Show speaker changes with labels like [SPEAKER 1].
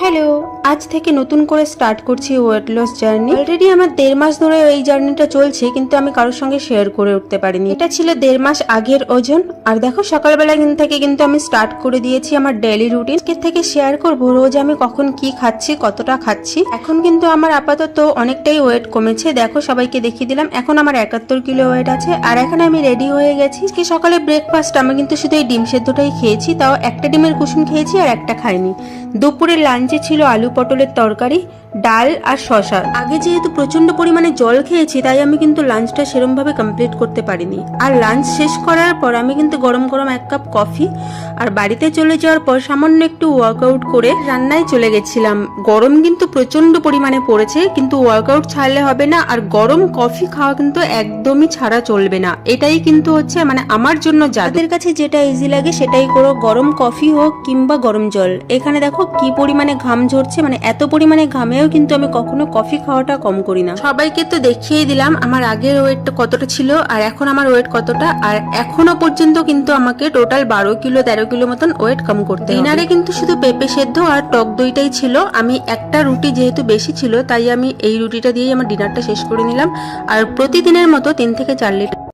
[SPEAKER 1] Hello, আজ থেকে নতুন করে স্টার্ট করছি ওয়েট লস জার্নি। অলরেডি আমার 1.5 মাস ধরে এই জার্নিটা চলছে, কিন্তু আমি কারোর সঙ্গে শেয়ার করে উঠতে পারিনি। এটা ছিল 1.5 মাস আগের ওজন। আর দেখো সকালবেলা থেকে কিন্তু আমি স্টার্ট করে দিয়েছি আমার ডেইলি রুটিন। আজকে থেকে শেয়ার করব রোজ আমি কখন কি খাচ্ছি, কতটা খাচ্ছি। এখন কিন্তু আমার আপাতত অনেকটাই ওয়েট কমেছে। দেখো সবাইকে দেখিয়ে দিলাম, এখন আমার 71 কিলো ওয়েট আছে। আর এখানে আমি রেডি হয়ে গেছি। আজকে সকালে ব্রেকফাস্ট আমি কিন্তু শুধু এই ডিম সেদ্ধটাই খেয়েছি, তাও একটা ডিমের কুসুম খেয়েছি আর একটা খাইনি। দুপুরের লাঞ্চে ছিল আলু পটলের তরকারি, ডাল আর শসা। আগে যেহেতু প্রচন্ড পরিমাণে জল খেয়েছি, তাই আমি কিন্তু লাঞ্চটা সেরকম ভাবে কমপ্লিট করতে পারিনি। আর লাঞ্চ শেষ করার পর আমি কিন্তু গরম গরম 1 কাপ কফি আর বাড়িতে চলে যাওয়ার পর সামান্য একটু ওয়ার্কআউট করে রান্নায় চলে গেছিলাম। গরম কিন্তু প্রচন্ড পরিমাণে পড়েছে, কিন্তু ওয়ার্কআউট ছাড়লে হবে না। আর গরম কফি খাওয়া কিন্তু একদমই ছাড়া চলবে না। এটাই কিন্তু হচ্ছে মানে আমার জন্য যাদের কাছে যেটা ইজি লাগে সেটাই করো, গরম কফি হোক কিংবা গরম জল। এখানে দেখো কি পরিমাণে ঘাম ঝরছে, মানে এত পরিমাণে ঘামেও কিন্তু আমি কখনো কফি খাওয়াটা কম করি না। সবাইকে তো দেখিয়ে দিলাম আমার আগের ওয়েটটা কতটা ছিল আর এখন আমার ওয়েট কতটা। আর এখনো পর্যন্ত কিন্তু আমাকে টোটাল 12 কিলো 13 কিলো মতন ওয়েট কম করতে হবে। ডিনারে কিন্তু শুধু পেঁপে সেদ্ধ আর টক দইটাই ছিল। আমি একটা রুটি যেহেতু বেশি ছিল, তাই আমি এই রুটিটা দিয়েই আমার ডিনারটা শেষ করে নিলাম। আর প্রতিদিনের মতো 3 থেকে 4 লিটার